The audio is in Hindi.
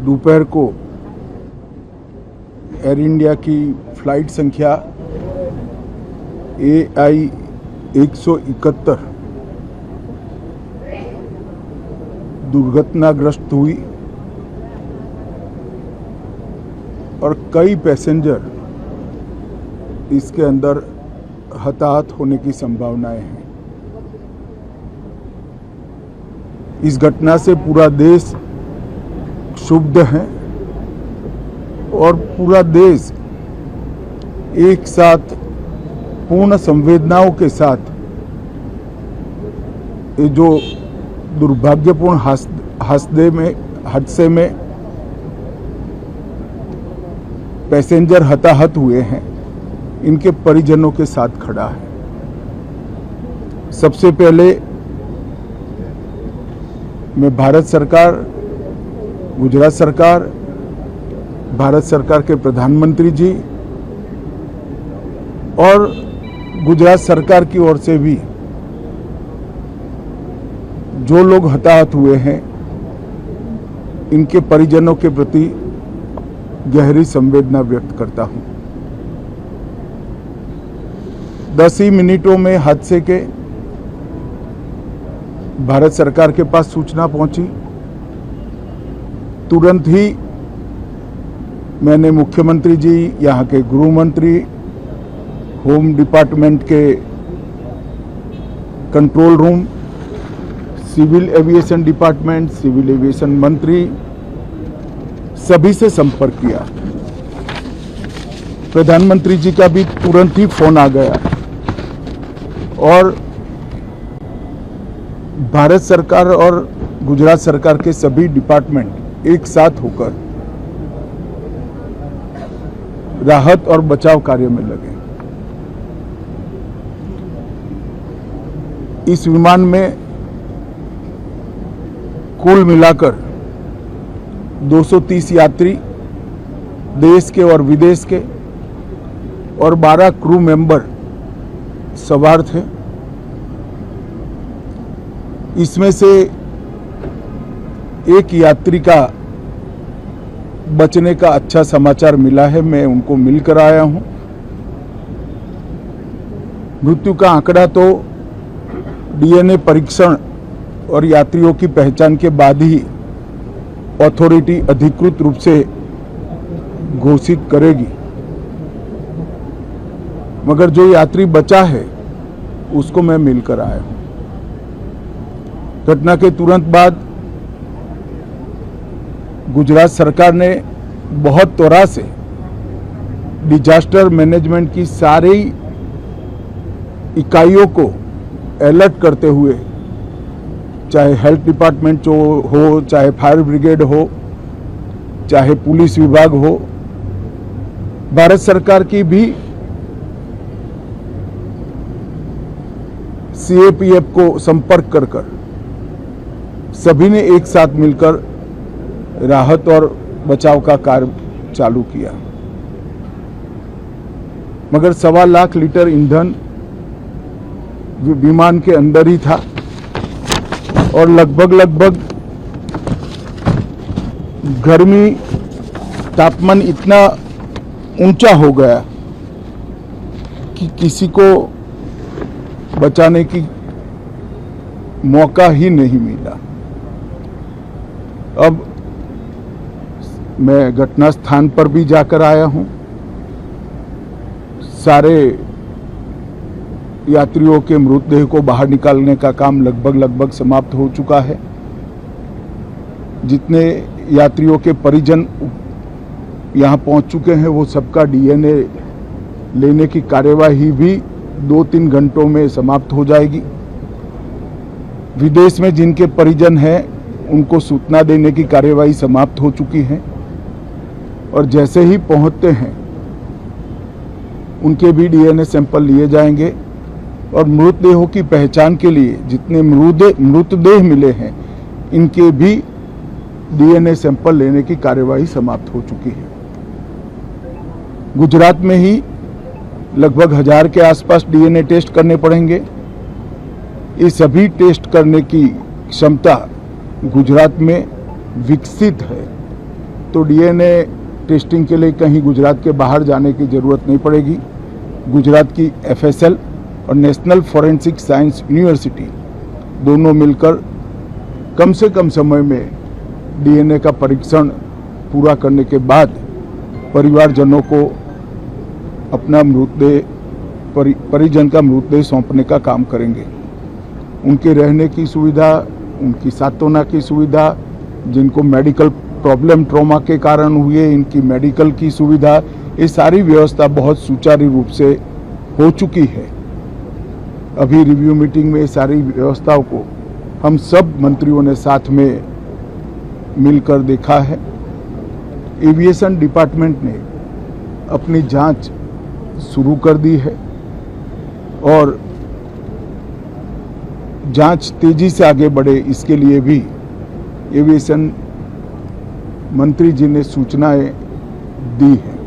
दोपहर को एयर इंडिया की फ्लाइट संख्या AI 171 दुर्घटनाग्रस्त हुई और कई पैसेंजर इसके अंदर हताहत होने की संभावनाएं हैं। इस घटना से पूरा देश क्षुब्ध है और पूरा देश एक साथ पूर्ण संवेदनाओं के साथ ये जो दुर्भाग्यपूर्ण हादसे में पैसेंजर हताहत हुए हैं, इनके परिजनों के साथ खड़ा है। सबसे पहले मैं भारत सरकार, गुजरात सरकार, भारत सरकार के प्रधानमंत्री जी और गुजरात सरकार की ओर से भी जो लोग हताहत हुए हैं, इनके परिजनों के प्रति गहरी संवेदना व्यक्त करता हूं। 10 ही मिनटों में हादसे के भारत सरकार के पास सूचना पहुंची। तुरंत ही मैंने मुख्यमंत्री जी, यहाँ के गृह मंत्री, होम डिपार्टमेंट के control room, civil aviation department, civil aviation मंत्री, सभी से संपर्क किया। प्रधानमंत्री जी का भी तुरंत ही फोन आ गया और भारत सरकार और गुजरात सरकार के सभी डिपार्टमेंट एक साथ होकर राहत और बचाव कार्य में लगे। इस विमान में कुल मिलाकर 230 यात्री देश के और विदेश के और 12 क्रू मेंबर सवार थे। इसमें से एक यात्री का बचने का अच्छा समाचार मिला है, मैं उनको मिलकर आया हूं। मृत्यु का आंकड़ा तो DNA परीक्षण और यात्रियों की पहचान के बाद ही अथॉरिटी अधिकृत रूप से घोषित करेगी, मगर जो यात्री बचा है उसको मैं मिलकर आया हूं। घटना के तुरंत बाद गुजरात सरकार ने बहुत त्वरा से डिजास्टर मैनेजमेंट की सारी इकाइयों को अलर्ट करते हुए, चाहे हेल्थ डिपार्टमेंट हो, चाहे फायर ब्रिगेड हो, चाहे पुलिस विभाग हो, भारत सरकार की भी CAPF को संपर्क कर सभी ने एक साथ मिलकर राहत और बचाव का कार्य चालू किया। मगर 1.25 लाख लीटर ईंधन विमान के अंदर ही था और लगभग गर्मी, तापमान इतना ऊंचा हो गया कि किसी को बचाने की मौका ही नहीं मिला। अब मैं घटना स्थान पर भी जाकर आया हूं। सारे यात्रियों के मृतदेह को बाहर निकालने का काम लगभग समाप्त हो चुका है। जितने यात्रियों के परिजन यहां पहुंच चुके हैं, वो सबका DNA लेने की कार्यवाही भी 2-3 घंटों में समाप्त हो जाएगी। विदेश में जिनके परिजन हैं, उनको सूचना देने की कार्यवाही समाप्त हो चुकी है और जैसे ही पहुंचते हैं उनके भी DNA सैंपल लिए जाएंगे और मृतदेहों की पहचान के लिए जितने मृतदेह मिले हैं, इनके भी DNA सैंपल लेने की कार्यवाही समाप्त हो चुकी है। गुजरात में ही लगभग 1000 के आसपास DNA टेस्ट करने पड़ेंगे। ये सभी टेस्ट करने की क्षमता गुजरात में विकसित है तो डीएनए टेस्टिंग के लिए कहीं गुजरात के बाहर जाने की ज़रूरत नहीं पड़ेगी। गुजरात की एफएसएल और नेशनल फॉरेंसिक साइंस यूनिवर्सिटी दोनों मिलकर कम से कम समय में डीएनए का परीक्षण पूरा करने के बाद परिवारजनों को अपना मृतदेह परिजन का मृतदेह सौंपने का काम करेंगे। उनके रहने की सुविधा, उनकी सांत्वना की सुविधा, जिनको मेडिकल प्रॉब्लम ट्रॉमा के कारण हुए, इनकी मेडिकल की सुविधा, ये सारी व्यवस्था बहुत सुचारू रूप से हो चुकी है। अभी रिव्यू मीटिंग में सारी व्यवस्थाओं को हम सब मंत्रियों ने साथ में मिलकर देखा है। एविएशन डिपार्टमेंट ने अपनी जांच शुरू कर दी है और जांच तेजी से आगे बढ़े, इसके लिए भी एविएशन मंत्री जी ने सूचनाएं दी है।